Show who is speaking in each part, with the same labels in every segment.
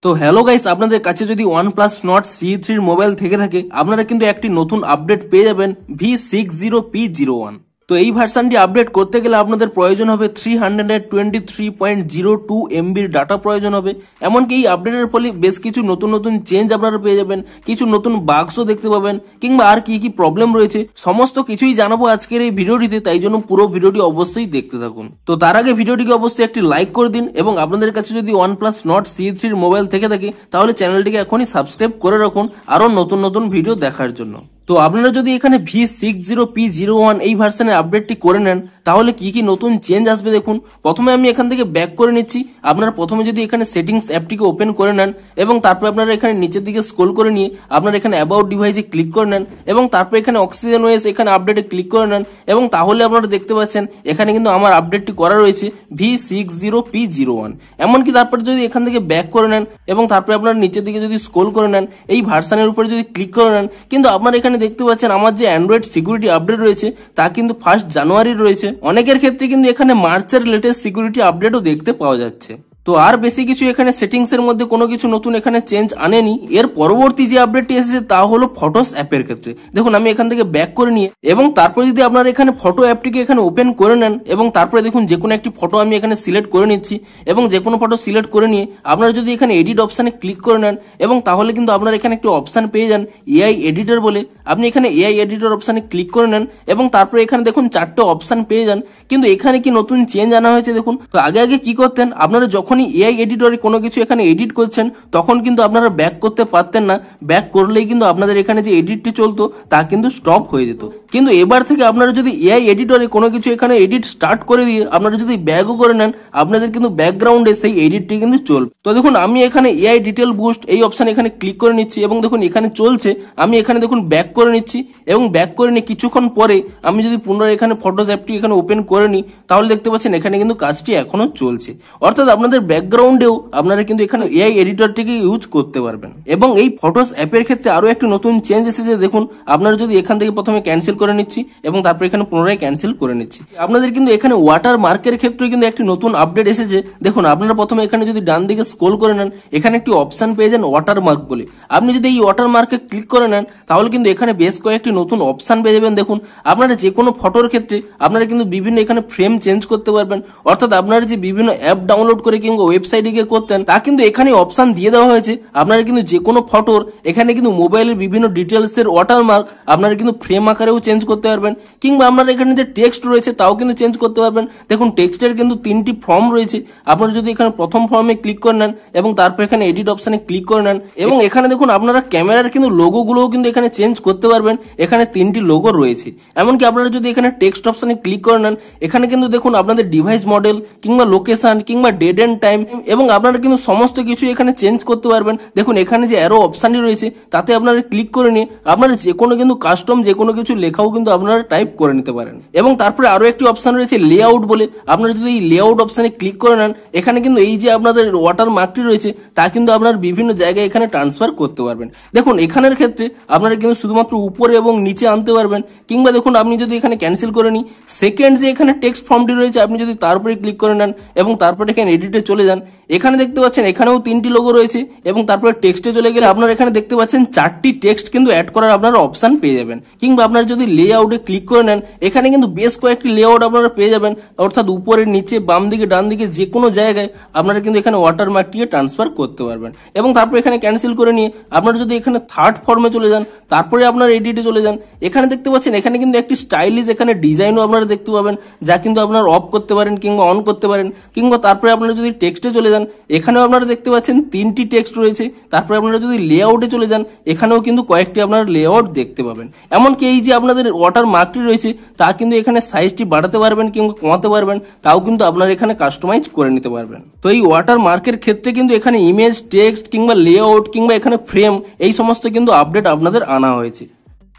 Speaker 1: তো hello guys, আপনাদের কাছে যদি OnePlus Nord CE3 মোবাইল থেকে থাকে আপনারা কিন্তু একটি নতুন আপডেট পেয়ে যাবেন V60P01। তো এই ভার্সনটি আপডেট করতে গেলে আপনাদের প্রয়োজন হবে 323.02 MB ডাটা প্রয়োজন হবে। এমনকি এই আপডেটের ফলে বেশ কিছু নতুন নতুন চেঞ্জ আপনারা পেয়ে যাবেন, কিছু নতুন বাগসও দেখতে পাবেন, কিংবা আর কি কি প্রবলেম রয়েছে সমস্ত কিছুই জানাবো আজকের এই ভিডিওটিতে। তাই জন্য পুরো ভিডিওটি অবশ্যই দেখতে থাকুন। তো তার আগে ভিডিওটিকে অবশ্যই একটি লাইক করে দিন, এবং আপনাদের কাছে যদি OnePlus Nord CE3 মোবাইল থেকে থাকে তাহলে চ্যানেলটিকে এখনই সাবস্ক্রাইব করে রাখুন আরো নতুন নতুন ভিডিও দেখার জন্য। তো আপনারা যদি এখানে V60P01 এই ভার্সনের আপডেটটি করে নেন তাহলে কি কি নতুন চেঞ্জ আসবে দেখুন। প্রথমে আমি এখান থেকে ব্যাক করে নিচ্ছি। আপনারা প্রথমে যদি এখানে সেটিংস অ্যাপটিকে ওপেন করে নেন এবং তারপর আপনারা এখানে নিচের দিকে স্ক্রল করে নিয়ে আপনারা এখানে অ্যাবাউট ডিভাইসে ক্লিক করে নেন এবং তারপর এখানে অক্সিজেন ওএস এখানে আপডেটে ক্লিক করে নেন, এবং তাহলে আপনারা দেখতে পাচ্ছেন এখানে কিন্তু আমার আপডেটটি করা রয়েছে V60P01। এমনকি তারপর যদি এখান থেকে ব্যাক করে নেন এবং তারপরে আপনারা নিচের দিকে যদি স্ক্রল করে নেন এই ভার্সনের উপরে যদি ক্লিক করে নেন, কিন্তু আপনারা এখানে দেখতে পাচ্ছেন আমার যে অ্যান্ড্রয়েড সিকিউরিটি আপডেট রয়েছে তা কিন্তু 1 জানুয়ারি রয়েছে। অনেকের ক্ষেত্রে কিন্তু এখানে মার্চের লেটেস্ট সিকিউরিটি আপডেটও দেখতে পাওয়া যাচ্ছে। তো আর বেশি কিছু এখানে সেটিংস এর মধ্যে কোনো কিছু নতুন এখানে চেঞ্জ আনেনি। এর পরবর্তী যে আপডেটটি এসেছে তা হলো ফটোস অ্যাপের ক্ষেত্রে। দেখুন আমি এখান থেকে ব্যাক করে নিয়ে এবং তারপরে যদি আপনারা এখানে ফটো অ্যাপটিকে এখানে ওপেন করে নেন এবং তারপরে দেখুন যে কোনো একটি ফটো আমি এখানে সিলেক্ট করে নিচ্ছি, এবং যে কোনো ফটো সিলেক্ট করে নিয়ে আপনারা যদি এখানে এডিট অপশানে ক্লিক করে নেন এবং তাহলে কিন্তু আপনারা এখানে একটি অপশান পেয়ে যান এআই এডিটর বলে। আপনি এখানে এআই এডিটর অপশানে ক্লিক করে নেন এবং তারপরে এখানে দেখুন 4টে অপশান পেয়ে যান। কিন্তু এখানে কি নতুন চেঞ্জ আনা হয়েছে দেখুন। তো আগে কি করতেন, আপনারা যখনই এআই এডিটরে কোনো কিছু এখানে এডিট করছেন তখন কিন্তু আপনারা ব্যাক করতে পারতেন না। ব্যাক করলেই কিন্তু আপনাদের এখানে যে এডিটটি চলতো তা কিন্তু স্টপ হয়ে যেত। কিন্তু এবার থেকে আপনারা যদি এআই এডিটরে কোনো কিছু এখানে এডিট স্টার্ট করে দিয়ে আপনারা যদি ব্যাকও করে নেন আপনাদের কিন্তু ব্যাকগ্রাউন্ডে সেই এডিটটি কিন্তু চলবে। তো দেখুন আমি এখানে এআই ডিটেল বুস্ট এই অপশন এখানে ক্লিক করে নিচ্ছি এবং দেখুন এখানে চলছে। আমি এখানে দেখুন ব্যাক করে নিচ্ছি এবং ব্যাক করে নিয়ে কিছুক্ষণ পরে আমি যদি পুনরায় এখানে ফটোস অ্যাপটি এখানে ওপেন করে নিই তাহলে দেখতে পাচ্ছেন এখানে কিন্তু কাজটি এখনো চলছে। অর্থাৎ আপনাদের ব্যাকগ্রাউন্ডেও আপনারা কিন্তু এখানে এআই এডিটরটিকে ইউজ করতে পারবেন। এবং এই ফটোস অ্যাপের ক্ষেত্রে আরো একটি নতুন চেঞ্জ এসেছে দেখুন। আপনারা যদি এখান থেকে প্রথমে ক্যান্সেল করে নিচ্ছি এবং তারপর এখানে পুনরায় ক্যান্সেল করে নিচ্ছি, আপনাদের কিন্তু এখানে ওয়াটার মার্কের ক্ষেত্রে কিন্তু একটি নতুন আপডেট এসেছে। দেখুন আপনারা প্রথমে এখানে যদি ডান দিকে স্ক্রল করে নেন এখানে একটি অপশন পেয়ে যান ওয়াটার মার্ক বলে। আপনি যদি এই ওয়াটার মার্কে ক্লিক করে নেন তাহলে কিন্তু এখানে বেশ কয়েকটি নতুন অপশন পেয়ে যাবেন। দেখুন আপনারা যে কোনো ফটোর ক্ষেত্রে আপনারা কিন্তু বিভিন্ন এখানে ফ্রেম চেঞ্জ করতে পারবেন। অর্থাৎ আপনারা যে বিভিন্ন অ্যাপ ডাউনলোড করে কিংবা ওয়েবসাইটে গিয়ে করতেন তা কিন্তু এখানে অপশন দিয়ে দেওয়া হয়েছে। আপনারা কিন্তু যে কোনো ফটোর এখানে কিন্তু মোবাইলের বিভিন্ন ডিটেলস এর ওয়াটারমার্ক আপনারা কিন্তু ফ্রেম আকারেও চেঞ্জ করতে পারবেন, কিংবা আপনারা এখানে যে টেক্সট রয়েছে তাও কিন্তু চেঞ্জ করতে পারবেন। দেখুন টেক্সটের কিন্তু 3টি ফর্ম রয়েছে। আপনারা যদি এখানে প্রথম ফর্মে ক্লিক করে নেন এবং তারপর এখানে এডিট অপশনে ক্লিক করে নেন এবং এখানে দেখুন আপনারা ক্যামেরার কিন্তু লোগোগুলোও কিন্তু এখানে চেঞ্জ করতে পারবেন। এখানে 3টি লোগো রয়েছে। এমনকি আপনারা যদি এখানে টেক্সট অপশনে ক্লিক করে নেন এখানে কিন্তু দেখুন আপনাদের ডিভাইস মডেল কিংবা লোকেশন কিংবা ডেট এন্ড টাইম এবং আপনারা কিন্তু সমস্ত কিছু এখানে চেঞ্জ করতে পারবেন। দেখুন এখানে যে অ্যারো অপশনটি রয়েছে তাতে আপনারা ক্লিক করে নিয়ে আপনারা যে কোনো কিন্তু কাস্টম যে কোনো কিছু লেখাও কিন্তু আপনারা টাইপ করে নিতে পারেন। এবং তারপরে আরো একটি অপশন রয়েছে লেআউট বলে। আপনারা যদি এই লেআউট অপশনে ক্লিক করে নেন এখানে কিন্তু এই যে আপনাদের ওয়াটার মার্কটি রয়েছে তা কিন্তু আপনার বিভিন্ন জায়গায় এখানে ট্রান্সফার করতে পারবেন। দেখুন এখানের ক্ষেত্রে আপনারা কিন্তু শুধুমাত্র উপরে এবং নিচে আনতে পারবেন, কিংবা দেখুন আপনি যদি এখানে ক্যান্সেল করে নিই সেকেন্ড যে এখানে টেক্সট ফর্মটি রয়েছে আপনি যদি তারপরে ক্লিক করে নেন এবং তারপরে এখানে এডিটে চলে যান এখানে দেখতে পাচ্ছেন এখানেও 3টি লোগো রয়েছে এবং তারপরে টেক্সটে চলে গেলে আপনারা এখানে দেখতে পাচ্ছেন 4টি টেক্সট কিন্তু অ্যাড করার আপনারা অপশন পেয়ে যাবেন। কিংবা আপনারা যদি লেআউটে ক্লিক করে নেন এখানে কিন্তু বেশ কয়েকটি লেআউট আপনারা পেয়ে যাবেন। অর্থাৎ উপরে নিচে বাম দিকে ডান দিকে যে কোনো জায়গায় আপনারা কিন্তু এখানে ওয়াটারমার্কটিকে ট্রান্সফার করতে পারবেন। এবং তারপর এখানে ক্যান্সেল করে নিয়ে আপনারা যদি এখানে থার্ড ফর্মে চলে যান তারপরে আপনারা এডিটে চলে যান এখানে দেখতে পাচ্ছেন এখানে কিন্তু একটি স্টাইলিশ এখানে ডিজাইনও আপনারা দেখতে পাবেন যা কিন্তু আপনারা অফ করতে পারেন কিংবা অন করতে পারেন। কিংবা তারপরে আপনারা যদি টেক্সটে চলে যান এখানেও আপনারা দেখতে পাচ্ছেন 3টি টেক্সট রয়েছে। তারপরে আপনারা যদি লেআউটে চলে যান এখানেও কিন্তু কয়েকটি আপনারা লেআউট দেখতে পাবেন। এমনকি এই যে আপনাদের ওয়াটার মার্কটি রয়েছে তা কিন্তু এখানে সাইজটি বাড়াতে পারবেন কিংবা কমাতে পারবেন, তাও কিন্তু আপনারা এখানে কাস্টমাইজ করে নিতে পারবেন। তো এই ওয়াটার মার্কের ক্ষেত্রে কিন্তু এখানে ইমেজ টেক্সট কিংবা লেআউট কিংবা এখানে ফ্রেম এই সমস্ত কিন্তু আপডেট আপনাদের আনা হয়েছে।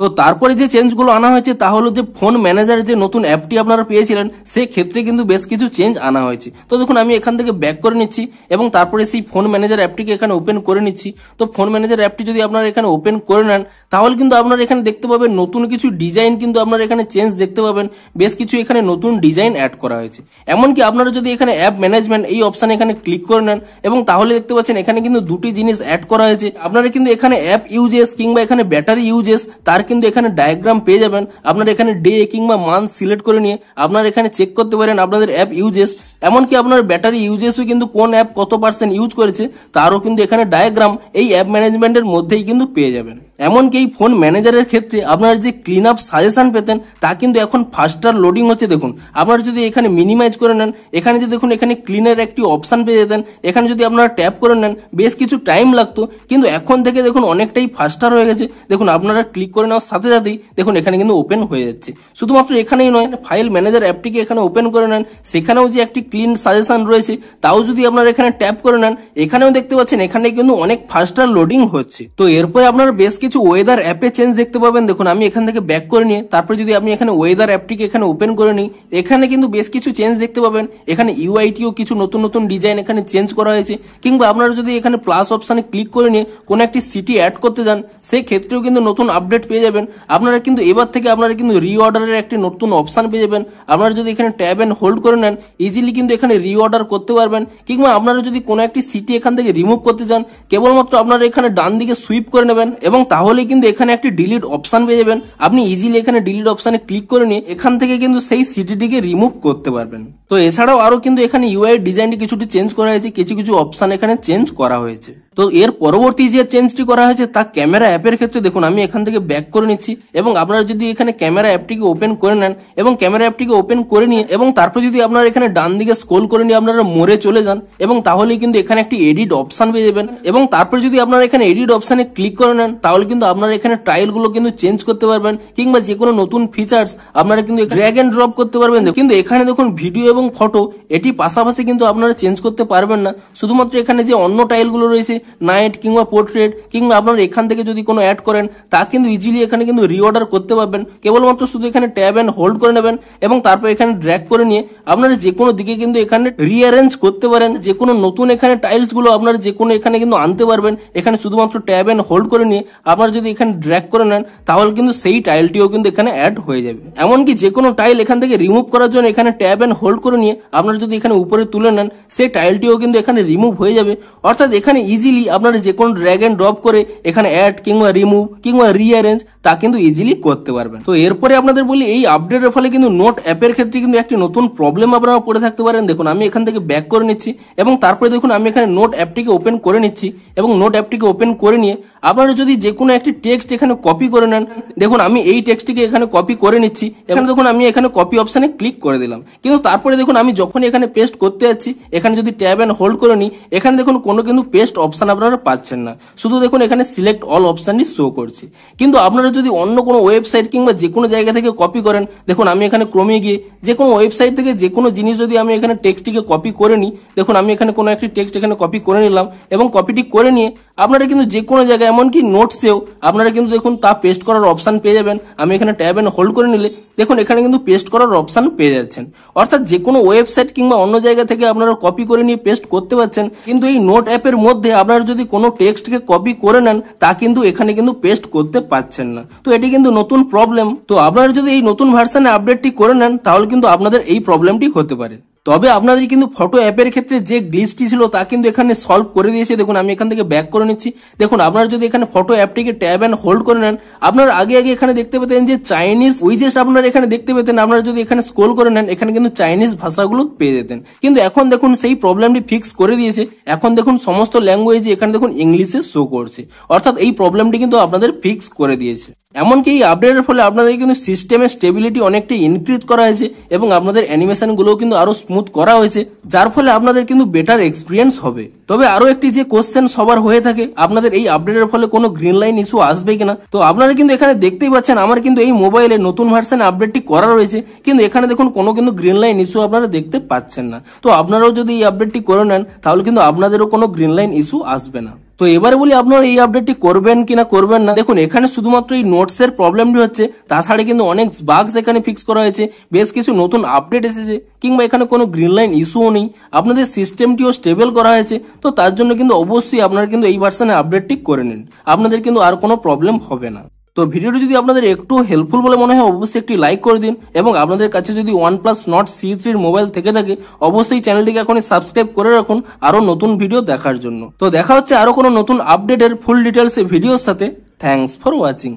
Speaker 1: তো তারপরে যে চেঞ্জগুলো আনা হয়েছে তা হলো যে ফোন ম্যানেজার যে নতুন অ্যাপটি আপনারা পেয়েছিলেন সেই ক্ষেত্রে কিন্তু বেশ কিছু চেঞ্জ আনা হয়েছে। তো দেখুন আমি এখান থেকে ব্যাক করে নিচ্ছি এবং তারপরে সেই ফোন ম্যানেজার অ্যাপটিকে এখানে ওপেন করে নিচ্ছি। তো ফোন ম্যানেজার অ্যাপটি যদি আপনারা এখানে ওপেন করে নেন তাহলে কিন্তু আপনারা এখানে দেখতে পাবেন নতুন কিছু ডিজাইন কিন্তু আপনারা এখানে চেঞ্জ দেখতে পাবেন, বেশ কিছু এখানে নতুন ডিজাইন অ্যাড করা হয়েছে। এমনকি আপনারা যদি এখানে অ্যাপ ম্যানেজমেন্ট এই অপশানে এখানে ক্লিক করে নেন এবং তাহলে দেখতে পাচ্ছেন এখানে কিন্তু দুটি জিনিস অ্যাড করা হয়েছে। আপনারা কিন্তু এখানে অ্যাপ ইউজেস কিংবা এখানে ব্যাটারি ইউজেস তার কিন্তু এখানে ডায়াগ্রাম পেয়ে যাবেন। আপনারা এখানে ডে কিংবা মান্থ সিলেক্ট করে নিয়ে আপনারা এখানে চেক করতে পারেন আপনাদের অ্যাপ ইউজেস, এমনকি আপনার ব্যাটারি ইউজেসও কিন্তু কোন অ্যাপ কত পার্সেন্ট ইউজ করেছে তারও কিন্তু এখানে ডায়াগ্রাম এই অ্যাপ ম্যানেজমেন্টের মধ্যেই কিন্তু পেয়ে যাবেন। এমনকি এই ফোন ম্যানেজারের ক্ষেত্রে আপনারা যে ক্লিন আপ সাজেশন পেতেন তা কিন্তু এখন ফাস্টার লোডিং হচ্ছে। দেখুন আপনারা যদি এখানে মিনিমাইজ করে নেন, এখানে যে দেখুন এখানে ক্লিনের একটি অপশন পেয়ে যেতেন, এখানে যদি আপনারা ট্যাপ করে নেন বেশ কিছু টাইম লাগতো, কিন্তু এখন থেকে দেখুন অনেকটাই ফাস্টার হয়ে গেছে। দেখুন আপনারা ক্লিক করে নেওয়ার সাথে সাথেই দেখুন এখানে কিন্তু ওপেন হয়ে যাচ্ছে। শুধুমাত্র এখানেই নয়, ফাইল ম্যানেজার অ্যাপটিকে এখানে ওপেন করে নেন, সেখানেও যে একটি ক্লিন সাজেশন রয়েছে তাও যদি আপনারা এখানে ট্যাপ করে নেন এখানেও দেখতে পাচ্ছেন এখানে কিন্তু অনেক ফাস্টার লোডিং হচ্ছে। তো এরপরে আপনারা বেশ কিছু ওয়েদার অ্যাপে চেঞ্জ দেখতে পাবেন। দেখুন আমি এখান থেকে ব্যাক করে নিয়ে তারপরে যদি আপনি এখানে ওয়েদার অ্যাপটিকে এখানে ওপেন করে নিই, এখানে কিন্তু বেশ কিছু চেঞ্জ দেখতে পাবেন। এখানে ইউআইটিও কিছু নতুন নতুন ডিজাইন এখানে চেঞ্জ করা হয়েছে, কিংবা আপনারা যদি এখানে প্লাস অপশানে ক্লিক করে নিয়ে কোনো একটি সিটি অ্যাড করতে যান সেই ক্ষেত্রেও কিন্তু নতুন আপডেট পেয়ে যাবেন। আপনারা কিন্তু এবার থেকে আপনারা কিন্তু রিঅর্ডারের একটি নতুন অপশান পেয়ে যাবেন। আপনারা যদি এখানে ট্যাব এন্ড হোল্ড করে নেন ইজিলি কিন্তু এখানে রিঅর্ডার করতে পারবেন, কিংবা আপনারা যদি কোনো একটি সিটি এখান থেকে রিমুভ করতে চান কেবলমাত্র আপনারা এখানে ডান দিকে সুইপ করে নেবেন এবং তাহলে কিন্তু এখানে একটি ডিলিট অপশন পেয়ে যাবেন। আপনি ইজিলি এখানে ডিলিট অপশনে ক্লিক করে নিয়ে এখান থেকে কিন্তু সেই সিটিটিকে রিমুভ করতে পারবেন। তো এছাড়াও আরো কিন্তু এখানে ইউআই ডিজাইনটি কিছুটি চেঞ্জ করা হয়েছে, কিছু কিছু অপশন এখানে চেঞ্জ করা হয়েছে। তো এর পরবর্তী যে চেঞ্জটি করা হয়েছে তা ক্যামেরা অ্যাপের ক্ষেত্রে। দেখুন আমি এখান থেকে ব্যাক করে নিচ্ছি এবং আপনারা যদি এখানে ক্যামেরা অ্যাপটিকে ওপেন করে নেন এবং ক্যামেরা অ্যাপটিকে ওপেন করে নিয়ে এবং তারপর যদি আপনারা এখানে ডান দিকে স্ক্রল করে নিয়ে আপনারা মোড়ে চলে যান এবং তাহলে কিন্তু এখানে একটি এডিট অপশন পেয়ে যাবেন এবং তারপর যদি আপনারা এখানে এডিট অপশনে ক্লিক করে নেন তাহলে কিন্তু আপনারা এখানে টাইল গুলো কিন্তু চেঞ্জ করতে পারবেন, কিংবা যে কোনো নতুন ফিচার্স আপনারা কিন্তু ড্র্যাগ এন্ড ড্রপ করতে পারবেন। কিন্তু এখানে দেখুন ভিডিও এবং ফটো এটি পাশাপাশি কিন্তু আপনারা চেঞ্জ করতে পারবেন না। শুধুমাত্র এখানে যে অন্য টাইল গুলো রয়েছে নাইট কিংবা পোর্ট্রেট কিংবা আপনারা এখান থেকে যদি কোনো অ্যাড করেন তা কিন্তু ইজিলি এখানে কিন্তু রিঅর্ডার করতে পারবেন। কেবলমাত্র শুধু এখানে ট্যাব এন্ড হোল্ড করে নেবেন এবং তারপর এখানে ড্র্যাগ করে নিয়ে আপনারা যে কোনো দিকে কিন্তু এখানে রিঅ্যারেঞ্জ করতে পারেন। যে কোনো নতুন এখানে টাইলস গুলো আপনারা যে কোনো এখানে কিন্তু আনতে পারবেন। এখানে শুধুমাত্র ট্যাব এন্ড হোল্ড করে নিয়ে আপনারা যদি এখানে ড্র্যাগ করে নেন তাহলে কিন্তু সেই টাইলটিও কিন্তু এখানে অ্যাড হয়ে যাবে। এমনকি যে কোনো টাইল এখান থেকে রিমুভ করার জন্য এখানে ট্যাব এন্ড হোল্ড করে নিয়ে আপনারা যদি এখানে উপরে তুলে নেন সেই টাইলটিও কিন্তু এখানে রিমুভ হয়ে যাবে। অর্থাৎ এখানে ইজিলি আপনারা যে কোনো ড্র্যাগ এন্ড ড্রপ করে এখানে অ্যাড কিংবা রিমুভ কিংবা রিঅ্যারেঞ্জ তা কিন্তু ইজিলি করতে পারবেন। তো এরপরে আপনাদের বলি এই আপডেটের ফলে কিন্তু নোট অ্যাপের ক্ষেত্রে কিন্তু একটি নতুন প্রবলেম আপনারা পড়ে থাকতে পারেন। দেখুন আমি এখান থেকে ব্যাক করে নিচ্ছি এবং তারপরে দেখুন আমি এখানে নোট অ্যাপটিকে ওপেন করে নিচ্ছি এবং নোট অ্যাপটিকে ওপেন করে নিয়ে আপনারা যদি যে কোনো একটি টেক্সট এখানে কপি করে নেন, দেখুন আমি এই টেক্সটটিকে এখানে কপি করে নিচ্ছি। এখানে দেখুন আমি এখানে কপি অপশনে ক্লিক করে দিলাম, কিন্তু তারপরে দেখুন আমি যখন এখানে পেস্ট করতে যাচ্ছি এখানে যদি ট্যাব এন্ড হোল্ড করে নিই এখানে দেখুন কোনো কিন্তু পেস্ট অপশন আপনারা পাচ্ছেন না, শুধু দেখুন এখানে সিলেক্ট অল অপশনটি শো করছে। কিন্তু আপনারা যদি অন্য কোনো ওয়েবসাইট কিংবা যে কোনো জায়গা থেকে কপি করেন, দেখুন আমি এখানে ক্রমে গিয়ে যে কোনো ওয়েবসাইট থেকে যে কোনো জিনিস যদি আমি এখানে টেক্সটটিকে কপি করে নিই, দেখুন আমি এখানে কোনো একটি টেক্সট এখানে কপি করে নিলাম এবং কপিটি করে নিয়ে আপনারা কিন্তু যে কোনো জায়গায় এমনকি নোটসেও আপনারা কিন্তু দেখুন তা পেস্ট করার অপশন পেয়ে যাবেন। আমি এখানে ট্যাব এন্ড হোল্ড করে নিলে দেখুন এখানে কিন্তু পেস্ট করার অপশন পেয়ে যাচ্ছেন। অর্থাৎ যে কোনো ওয়েবসাইট কিংবা অন্য জায়গা থেকে আপনারা কপি করে নিয়ে পেস্ট করতে পারছেন, কিন্তু এই নোট অ্যাপের মধ্যে আপনারা যদি কোনো টেক্সটকে কপি করে নেন তা কিন্তু এখানে কিন্তু পেস্ট করতে পারছেন না। তো এটি কিন্তু নতুন প্রবলেম। তো আপনারা যদি এই নতুন ভার্সনে আপডেটটি করে নেন তাহলে কিন্তু আপনাদের এই প্রবলেমটি হতে পারে। তবে আপনাদের কিন্তু ফটো অ্যাপের ক্ষেত্রে যে গ্লিচটি ছিল তা কিন্তু এখানে সলভ করে দিয়েছে। দেখুন আমি এখান থেকে ব্যাক করে নিচ্ছি। দেখুন আপনারা যদি এখানে ফটো অ্যাপটিকে ট্যাব এন্ড হোল্ড করে নেন, আপনারা আগে এখানে দেখতে পেতেন যে চাইনিজ উইজেস আপনারা এখানে দেখতে পেতেন। আপনারা যদি এখানে স্ক্রল করে নেন এখানে কিন্তু চাইনিজ ভাষাগুলো পেয়ে যেতেন, কিন্তু এখন দেখুন সেই প্রবলেমটি ফিক্স করে দিয়েছে। এখন দেখুন সমস্ত ল্যাঙ্গুয়েজ এখানে দেখুন ইংলিশে শো করছে, অর্থাৎ এই প্রবলেমটি কিন্তু আপনাদের ফিক্স করে দিয়েছে। এমনকি এই আপডেটের ফলে আপনাদের কিন্তু সিস্টেমের স্টেবিলিটি অনেকটাই ইনক্রিজ করা হয়েছে এবং আপনাদের অ্যানিমেশন গুলোও কিন্তু আরো স্মুথ করা হয়েছে, যার ফলে আপনাদের কিন্তু বেটার এক্সপিরিয়েন্স হবে। তবে আরো একটি যে কোশ্চেন সবার হয়ে থাকে, আপনাদের এই আপডেটের ফলে কোনো গ্রিন লাইন ইস্যু আসবে কিনা। তো আপনারা কিন্তু এখানে দেখতেই পাচ্ছেন আমার কিন্তু এই মোবাইলে নতুন ভার্সন আপডেটটি করা রয়েছে, কিন্তু এখানে দেখুন কোনো কিন্তু গ্রিন লাইন ইস্যু আপনারা দেখতে পাচ্ছেন না। তো আপনারাও যদি এই আপডেটটি করে নেন তাহলে কিন্তু আপনাদেরও কোনো গ্রিন লাইন ইস্যু আসবে না। তো এবারে বলি আপনারা এই আপডেটটি করবেন কিনা করবেন না। দেখুন এখানে শুধুমাত্র এই নোটসের প্রবলেমটি হচ্ছে, তাছাড়া কিন্তু অনেক বাগস এখানে ফিক্স করা হয়েছে, বেশ কিছু নতুন আপডেট এসেছে, কিংবা এখানে কোনো গ্রিন লাইন ইস্যুও নেই, আপনাদের সিস্টেমটিও স্টেবল করা হয়েছে। তো তার জন্য কিন্তু অবশ্যই আপনারা কিন্তু এই ভার্সনে আপডেটটি করে নিন, আপনাদের কিন্তু আর কোনো প্রবলেম হবে না। তো ভিডিওটি যদি আপনাদের একটু হেল্পফুল বলে মনে হয় অবশ্যই একটি লাইক করে দিন, এবং আপনাদের কাছে যদি OnePlus Nord C3 মোবাইল থেকে থাকে অবশ্যই চ্যানেলটিকে এখনই সাবস্ক্রাইব করে রাখুন আরো নতুন ভিডিও দেখার জন্য। তো দেখা হচ্ছে আরো কোনো নতুন আপডেটের ফুল ডিটেলস ভিডিওর সাথে। Thanks for watching.